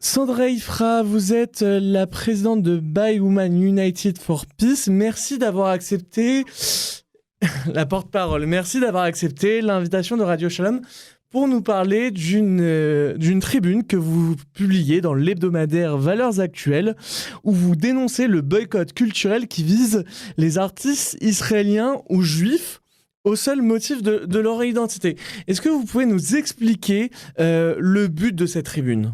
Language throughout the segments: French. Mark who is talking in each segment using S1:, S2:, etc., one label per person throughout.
S1: Sandra Ifra, vous êtes la présidente de By Women United for Peace. Merci d'avoir accepté la porte-parole. Merci d'avoir accepté l'invitation de Radio Shalom pour nous parler d'une tribune que vous publiez dans l'hebdomadaire Valeurs Actuelles où vous dénoncez le boycott culturel qui vise les artistes israéliens ou juifs au seul motif de leur identité. Est-ce que vous pouvez nous expliquer le but de cette tribune ?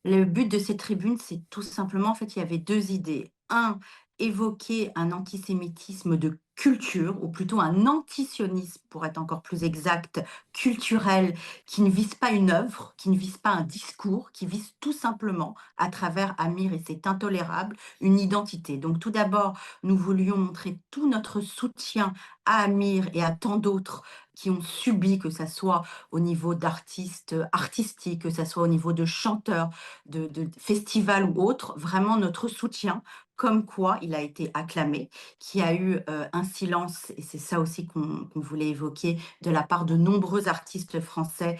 S2: Le but de ces tribunes, c'est tout simplement, en fait, il y avait deux idées. Un, évoquer un antisémitisme de culture, ou plutôt un antisionisme, pour être encore plus exact, culturel, qui ne vise pas une œuvre, qui ne vise pas un discours, qui vise tout simplement, à travers Amir, et c'est intolérable, une identité. Donc tout d'abord, nous voulions montrer tout notre soutien à Amir et à tant d'autres qui ont subi, que ça soit au niveau d'artistes artistiques, que ça soit au niveau de chanteurs, de festivals ou autres, vraiment notre soutien, comme quoi il a été acclamé, qui a eu un silence, et c'est ça aussi qu'on voulait évoquer, de la part de nombreux artistes français,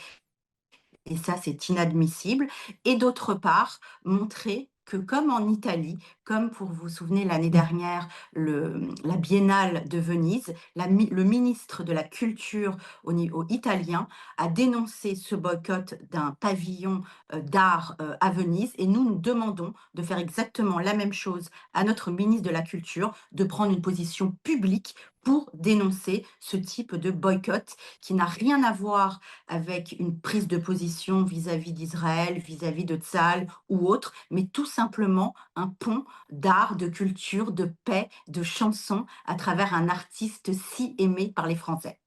S2: et ça c'est inadmissible, et d'autre part, montrer que comme en Italie, comme pour vous souvenez l'année dernière, la Biennale de Venise, le ministre de la Culture au niveau italien a dénoncé ce boycott d'un pavillon d'art à Venise, et nous demandons de faire exactement la même chose à notre ministre de la Culture, de prendre une position publique pour dénoncer ce type de boycott qui n'a rien à voir avec une prise de position vis-à-vis d'Israël, vis-à-vis de Tzahal ou autre, mais tout simplement un pont d'art, de culture, de paix, de chansons à travers un artiste si aimé par les Français.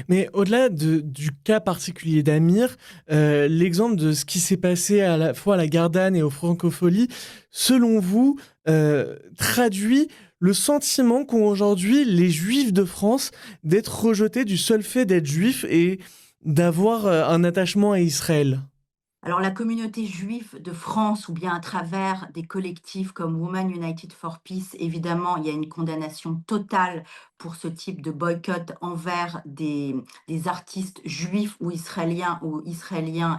S1: Mais au-delà du cas particulier d'Amir, l'exemple de ce qui s'est passé à la fois à la Gardanne et aux Francopholies, selon vous, traduit le sentiment qu'ont aujourd'hui les Juifs de France d'être rejetés du seul fait d'être juifs et d'avoir un attachement à Israël.
S2: Alors la communauté juive de France, ou bien à travers des collectifs comme Women United for Peace, évidemment, il y a une condamnation totale pour ce type de boycott envers des artistes juifs ou israéliens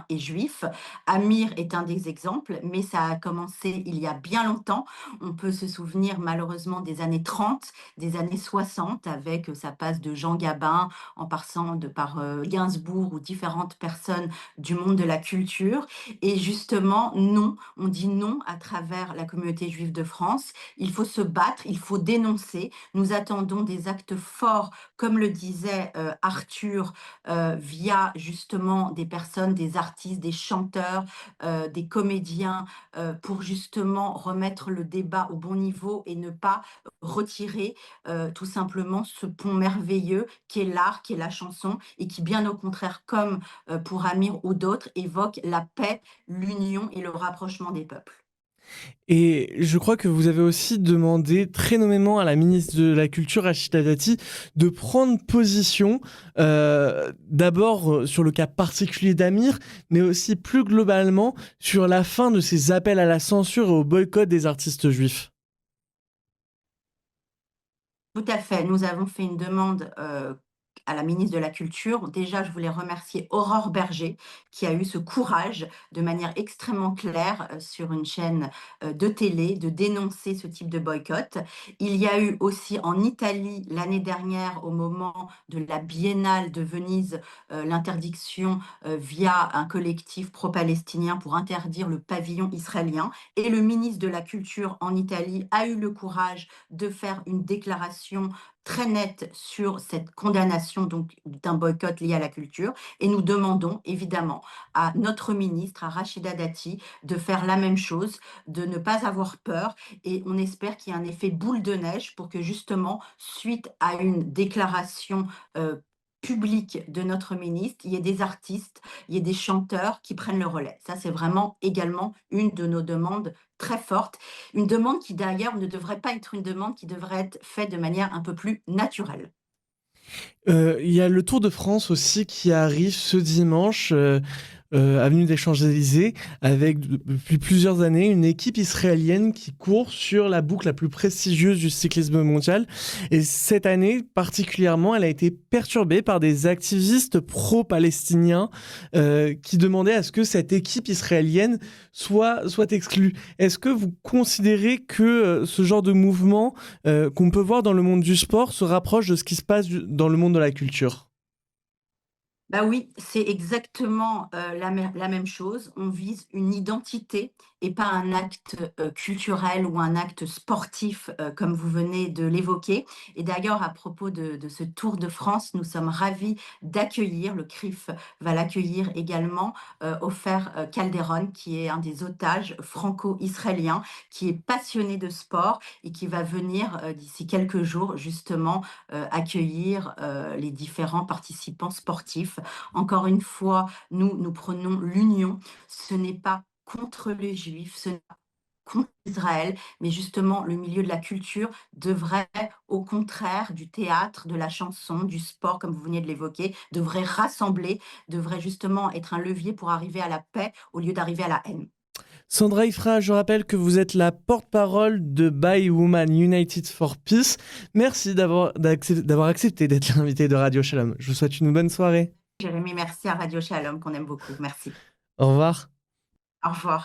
S2: et juifs. Amir est un des exemples, mais ça a commencé il y a bien longtemps. On peut se souvenir malheureusement des années 30, des années 60, avec ça passe de Jean Gabin en passant par Gainsbourg ou différentes personnes du monde de la culture. Et justement, non, on dit non à travers la communauté juive de France. Il faut se battre, il faut dénoncer. Nous attendons des actes forts, comme le disait Arthur, via justement des personnes, des artistes, des chanteurs, des comédiens, pour justement remettre le débat au bon niveau et ne pas retirer tout simplement ce pont merveilleux qui est l'art, qui est la chanson, et qui, bien au contraire, comme pour Amir ou d'autres, évoque la paix, l'union et le rapprochement des peuples.
S1: Et je crois que vous avez aussi demandé très nommément à la ministre de la Culture, Rachida Dati, de prendre position, d'abord sur le cas particulier d'Amir, mais aussi plus globalement sur la fin de ces appels à la censure et au boycott des artistes juifs.
S2: Tout à fait. Nous avons fait une demande à la ministre de la Culture. Déjà, je voulais remercier Aurore Berger, qui a eu ce courage, de manière extrêmement claire, sur une chaîne de télé, de dénoncer ce type de boycott. Il y a eu aussi en Italie, l'année dernière, au moment de la Biennale de Venise, l'interdiction via un collectif pro-palestinien pour interdire le pavillon israélien. Et le ministre de la Culture en Italie a eu le courage de faire une déclaration très nette sur cette condamnation donc d'un boycott lié à la culture, et nous demandons évidemment à notre ministre, à Rachida Dati, de faire la même chose, de ne pas avoir peur, et on espère qu'il y a un effet boule de neige pour que justement, suite à une déclaration publique de notre ministre, il y ait des artistes, il y ait des chanteurs qui prennent le relais. Ça, c'est vraiment également une de nos demandes très fortes. Une demande qui d'ailleurs ne devrait pas être une demande qui devrait être faite de manière un peu plus naturelle.
S1: Il y a le Tour de France aussi qui arrive ce dimanche. avenue des Champs-Élysées, avec depuis plusieurs années une équipe israélienne qui court sur la boucle la plus prestigieuse du cyclisme mondial. Et cette année, particulièrement, elle a été perturbée par des activistes pro-palestiniens qui demandaient à ce que cette équipe israélienne soit exclue. Est-ce que vous considérez que ce genre de mouvement qu'on peut voir dans le monde du sport se rapproche de ce qui se passe dans le monde de la culture?
S2: Bah oui, c'est exactement, la même chose. On vise une identité et pas un acte, culturel ou un acte sportif, comme vous venez de l'évoquer. Et d'ailleurs, à propos de ce Tour de France, nous sommes ravis d'accueillir, le CRIF va l'accueillir également, Ofer, Calderon, qui est un des otages franco-israéliens, qui est passionné de sport et qui va venir, d'ici quelques jours justement, accueillir, les différents participants sportifs. Encore une fois, nous prenons l'union. Ce n'est pas contre les Juifs, ce n'est pas contre Israël, mais justement le milieu de la culture devrait, au contraire du théâtre, de la chanson, du sport, comme vous veniez de l'évoquer, devrait rassembler, devrait justement être un levier pour arriver à la paix au lieu d'arriver à la haine.
S1: Sandra Ifra, je rappelle que vous êtes la porte-parole de By Women United for Peace. Merci d'avoir accepté d'être l'invité de Radio Shalom. Je vous souhaite une bonne soirée.
S2: Jérémy, merci à Radio Shalom qu'on aime beaucoup. Merci.
S1: Au revoir.
S2: Au revoir.